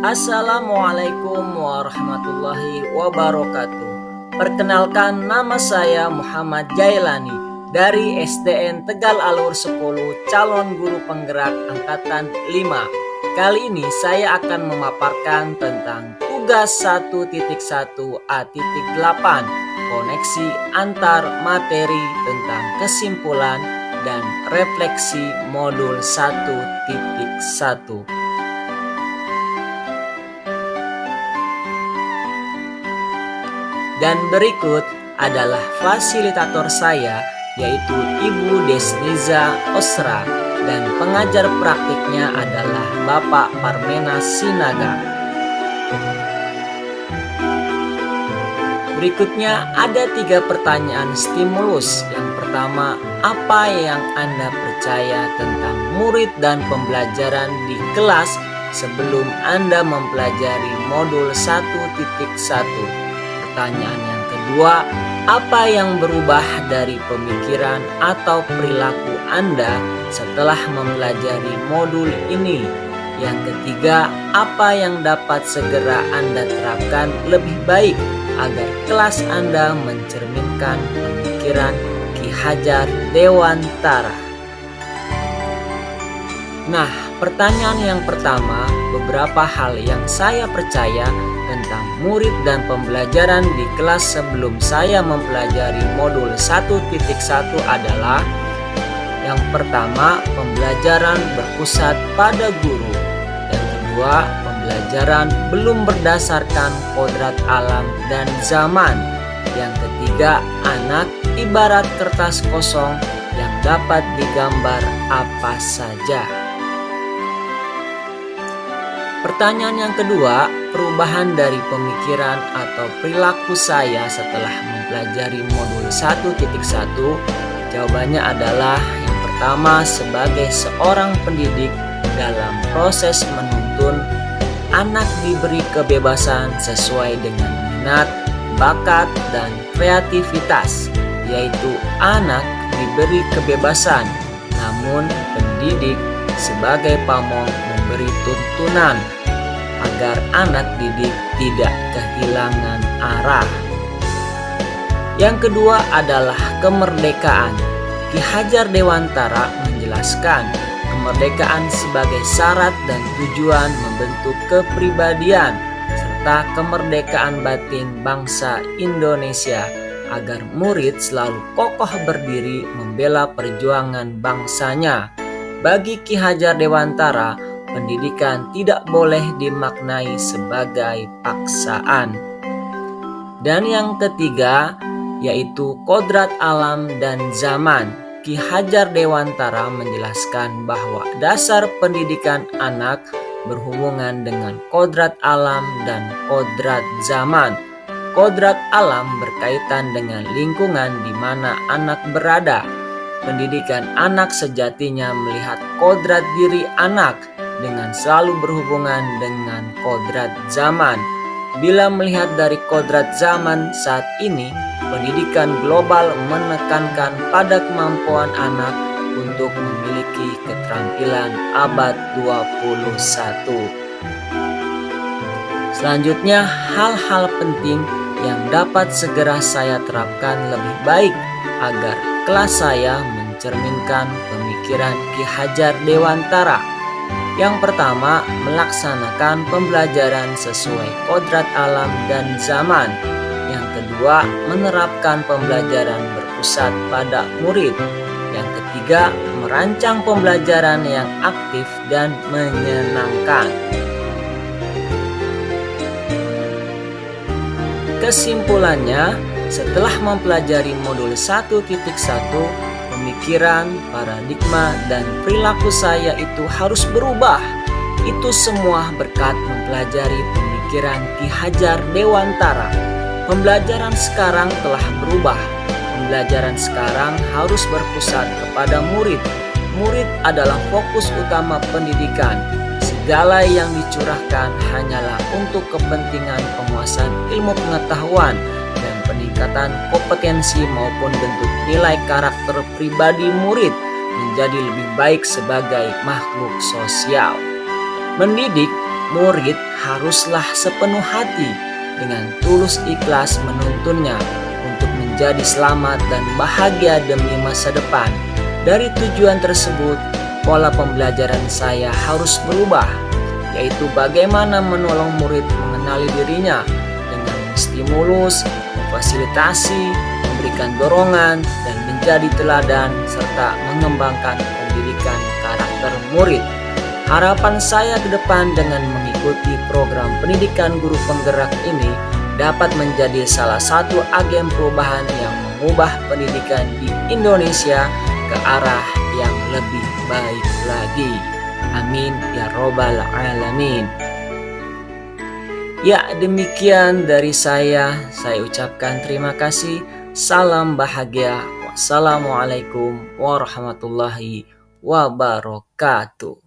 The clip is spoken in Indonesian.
Assalamualaikum warahmatullahi wabarakatuh. Perkenalkan, nama saya Muhammad Jailani dari SDN Tegal Alur 10, calon guru penggerak angkatan 5. Kali ini saya akan memaparkan tentang tugas 1.1a.8, koneksi antar materi tentang kesimpulan dan refleksi modul 1.1. Dan berikut adalah fasilitator saya, yaitu Ibu Desniza Osra, dan pengajar praktiknya adalah Bapak Parmena Sinaga. Berikutnya ada 3 pertanyaan stimulus. Yang pertama, apa yang Anda percaya tentang murid dan pembelajaran di kelas sebelum Anda mempelajari modul 1.1? Pertanyaan yang kedua, apa yang berubah dari pemikiran atau perilaku Anda setelah mempelajari modul ini? Yang ketiga, apa yang dapat segera Anda terapkan lebih baik agar kelas Anda mencerminkan pemikiran Ki Hajar Dewantara? Nah, pertanyaan yang pertama, beberapa hal yang saya percaya tentang murid dan pembelajaran di kelas sebelum saya mempelajari modul 1.1 adalah: yang pertama, pembelajaran berpusat pada guru. Yang kedua, pembelajaran belum berdasarkan kodrat alam dan zaman. Yang ketiga, anak ibarat kertas kosong yang dapat digambar apa saja. Pertanyaan yang kedua, perubahan dari pemikiran atau perilaku saya setelah mempelajari modul 1.1. Jawabannya adalah yang pertama, sebagai seorang pendidik dalam proses menuntun, anak diberi kebebasan sesuai dengan minat, bakat, dan kreativitas, yaitu anak diberi kebebasan, namun pendidik sebagai pamong memberi tuntunan agar anak didik tidak kehilangan arah. Yang kedua adalah kemerdekaan. Ki Hajar Dewantara menjelaskan kemerdekaan sebagai syarat dan tujuan membentuk kepribadian serta kemerdekaan batin bangsa Indonesia agar murid selalu kokoh berdiri membela perjuangan bangsanya. Bagi Ki Hajar Dewantara, pendidikan tidak boleh dimaknai sebagai paksaan. Dan yang ketiga, yaitu kodrat alam dan zaman. Ki Hajar Dewantara menjelaskan bahwa dasar pendidikan anak berhubungan dengan kodrat alam dan kodrat zaman. Kodrat alam berkaitan dengan lingkungan di mana anak berada. Pendidikan anak sejatinya melihat kodrat diri anak dengan selalu berhubungan dengan kodrat zaman. Bila melihat dari kodrat zaman saat ini, pendidikan global menekankan pada kemampuan anak untuk memiliki keterampilan abad 21. Selanjutnya, hal-hal penting yang dapat segera saya terapkan lebih baik agar kelas saya mencerminkan pemikiran Ki Hajar Dewantara. Yang pertama, melaksanakan pembelajaran sesuai kodrat alam dan zaman. Yang kedua, menerapkan pembelajaran berpusat pada murid. Yang ketiga, merancang pembelajaran yang aktif dan menyenangkan. Kesimpulannya, setelah mempelajari modul 1.1, pemikiran, paradigma, dan perilaku saya itu harus berubah. Itu semua berkat mempelajari pemikiran Ki Hajar Dewantara. Pembelajaran sekarang telah berubah. Pembelajaran sekarang harus berpusat kepada murid. Murid adalah fokus utama pendidikan. Segala yang dicurahkan hanyalah untuk kepentingan penguasaan ilmu pengetahuan dan peningkatan kompetensi maupun bentuk nilai karakter pribadi murid menjadi lebih baik sebagai makhluk sosial. Mendidik Murid haruslah sepenuh hati dengan tulus ikhlas menuntunnya untuk menjadi selamat dan bahagia demi masa depan. Dari tujuan tersebut, pola pembelajaran saya harus berubah, yaitu bagaimana menolong murid mengenali dirinya dengan stimulus, memfasilitasi, memberikan dorongan, dan menjadi teladan serta mengembangkan pendidikan karakter murid. Harapan saya ke depan dengan mengikuti program pendidikan guru penggerak ini dapat menjadi salah satu agen perubahan yang mengubah pendidikan di Indonesia ke arah yang lebih baik lagi. Amin ya robbal alamin. Ya, demikian dari saya ucapkan terima kasih. Salam bahagia. Wassalamualaikum warahmatullahi wabarakatuh.